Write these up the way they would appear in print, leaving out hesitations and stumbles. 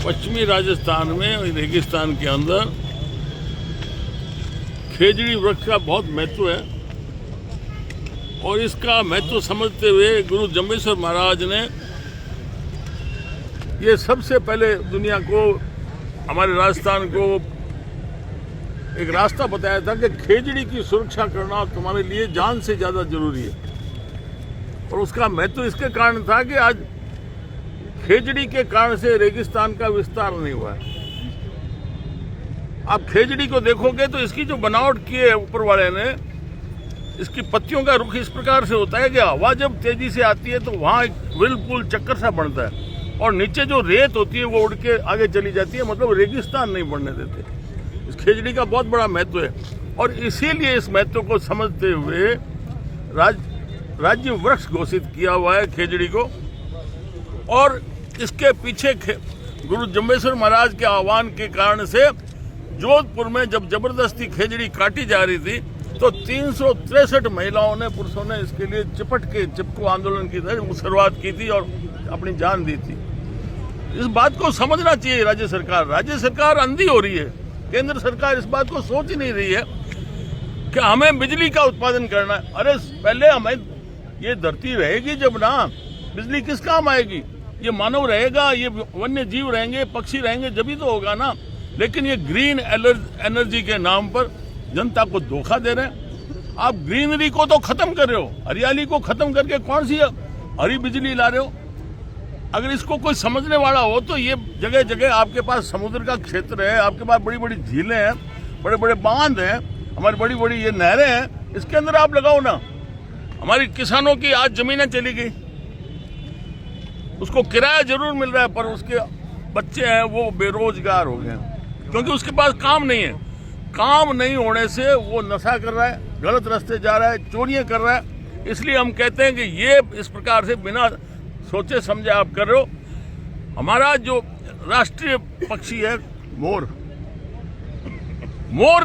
पश्चिमी राजस्थान में रेगिस्तान के अंदर खेजड़ी वृक्ष का बहुत महत्व है और इसका महत्व समझते हुए गुरु जम्बेश्वर महाराज ने ये सबसे पहले दुनिया को, हमारे राजस्थान को एक रास्ता बताया था कि खेजड़ी की सुरक्षा करना तुम्हारे लिए जान से ज़्यादा जरूरी है। और उसका महत्व इसके कारण था कि आज खेजड़ी के कारण से रेगिस्तान का विस्तार नहीं हुआ है। आप खेजड़ी को देखोगे तो इसकी जो बनावट की है ऊपर वाले ने, इसकी पत्तियों का रुख इस प्रकार से होता है कि हवा जब तेजी से आती है तो वहाँ एक व्हिर्लपूल चक्कर सा बनता है और नीचे जो रेत होती है वो उड़ के आगे चली जाती है, मतलब रेगिस्तान नहीं बढ़ने देते। इस खेजड़ी का बहुत बड़ा महत्व है और इसीलिए इस महत्व को समझते हुए राज्य वृक्ष घोषित किया हुआ है खेजड़ी को। और इसके पीछे गुरु जम्बेश्वर महाराज के आह्वान के कारण से जोधपुर में जब जबरदस्ती खेजड़ी काटी जा रही थी तो 363 महिलाओं ने, पुरुषों ने इसके लिए चिपको आंदोलन की शुरुआत की थी और अपनी जान दी थी। इस बात को समझना चाहिए राज्य सरकार अंधी हो रही है। केंद्र सरकार इस बात को सोच ही नहीं रही है कि हमें बिजली का उत्पादन करना है। अरे पहले हमें ये धरती रहेगी जब ना, बिजली किस काम आएगी? ये मानव रहेगा, ये वन्य जीव रहेंगे, पक्षी रहेंगे, जब ही तो होगा ना। लेकिन ये ग्रीन एनर्जी के नाम पर जनता को धोखा दे रहे हैं। आप ग्रीनरी को तो खत्म कर रहे हो, हरियाली को खत्म करके कौन सी हरी बिजली ला रहे हो? अगर इसको कोई समझने वाला हो तो ये जगह जगह आपके पास समुद्र का क्षेत्र है, आपके पास बड़ी बड़ी झीलें हैं, बड़े बड़े बांध हैं, हमारी बड़ी बड़ी ये नहरें हैं, इसके अंदर आप लगाओ ना। हमारी किसानों की आज जमीनें चली गई, उसको किराया जरूर मिल रहा है पर उसके बच्चे हैं वो बेरोजगार हो गए क्योंकि उसके पास काम नहीं है। काम नहीं होने से वो नशा कर रहा है, गलत रास्ते जा रहा है, चोरियां कर रहा है। इसलिए हम कहते हैं कि ये इस प्रकार से बिना सोचे समझे आप कर रहे हो। हमारा जो राष्ट्रीय पक्षी है मोर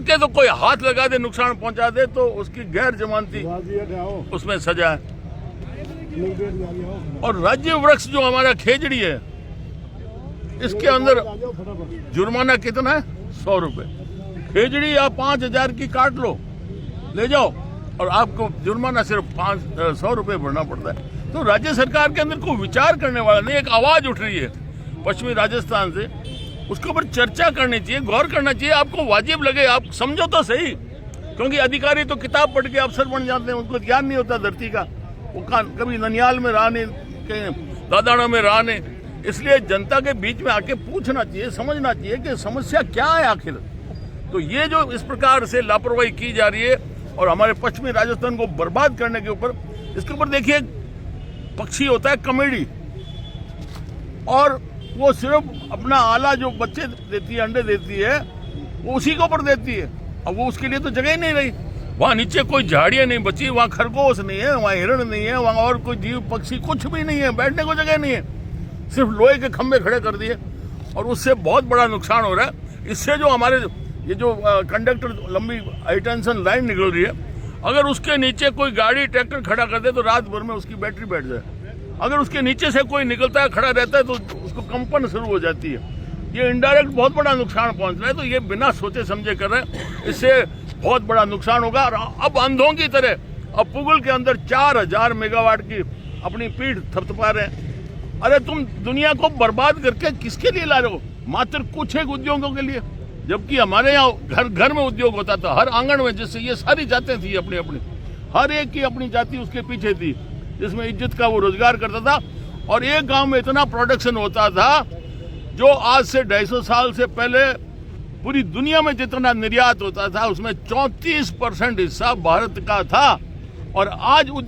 के तो कोई हाथ लगा दे, नुकसान पहुंचा दे तो उसकी गैर जमानती उसमें सजा है। और राज्य वृक्ष जो हमारा खेजड़ी है, इसके अंदर जुर्माना कितना है? 100 रुपए। खेजड़ी आप 5000 की काट लो, ले जाओ और आपको जुर्माना सिर्फ 100 रुपए भरना पड़ता है। तो राज्य सरकार के अंदर कोई विचार करने वाला नहीं। एक आवाज उठ रही है पश्चिमी राजस्थान से, उसके ऊपर चर्चा करनी चाहिए, गौर करना चाहिए। आपको वाजिब लगे, आप समझो तो सही, क्योंकि अधिकारी तो किताब पढ़ के अफसर बन जाते हैं, उनको ज्ञान नहीं होता धरती का। वो कभी ननियाल में रहा नहीं, कहीं दादाना में रहा नहीं। इसलिए जनता के बीच में आके पूछना चाहिए, समझना चाहिए कि समस्या क्या है आखिर। तो ये जो इस प्रकार से लापरवाही की जा रही है और हमारे पश्चिमी राजस्थान को बर्बाद करने के ऊपर, इसके ऊपर देखिए पक्षी होता है कमेडी, और वो सिर्फ अपना आला जो बच्चे देती है, अंडे देती है, वो उसी के ऊपर देती है। अब वो उसके लिए तो जगह ही नहीं रही। वहाँ नीचे कोई झाड़ियाँ नहीं बची, वहाँ खरगोश नहीं है, वहाँ हिरण नहीं है, वहाँ और कोई जीव पक्षी कुछ भी नहीं है, बैठने को जगह नहीं है। सिर्फ लोहे के खंभे खड़े कर दिए और उससे बहुत बड़ा नुकसान हो रहा है। इससे जो हमारे ये जो कंडक्टर लंबी हाई टेंशन लाइन निकल रही है, अगर उसके नीचे कोई गाड़ी ट्रैक्टर खड़ा कर दे तो रात भर में उसकी बैटरी बैठ जाए। अगर उसके नीचे से कोई निकलता है, खड़ा रहता है, तो उसको कंपन शुरू हो जाती है। ये इनडायरेक्ट बहुत बड़ा नुकसान पहुंच रहा है। तो ये बिना सोचे समझे कर रहे हैं, इससे बहुत बड़ा नुकसान होगा। और अब अंधों की तरह अब पुगल के अंदर 4000 मेगावाट की अपनी पीठ थपथपा रहे हैं। अरे तुम दुनिया को बर्बाद करके किसके लिए ला रहे हो? मात्र कुछ एक उद्योगों के लिए, जबकि हमारे यहाँ घर घर में उद्योग होता था, हर आंगन में, जिससे ये सारी जातें थी अपनी अपनी, हर एक की अपनी जाति उसके पीछे थी, जिसमें इज्जत का वो रोजगार करता था। और एक गांव में इतना प्रोडक्शन होता था जो आज से 250 साल से पहले पूरी दुनिया में जितना निर्यात होता था उसमें 34% हिस्सा भारत का था। और आज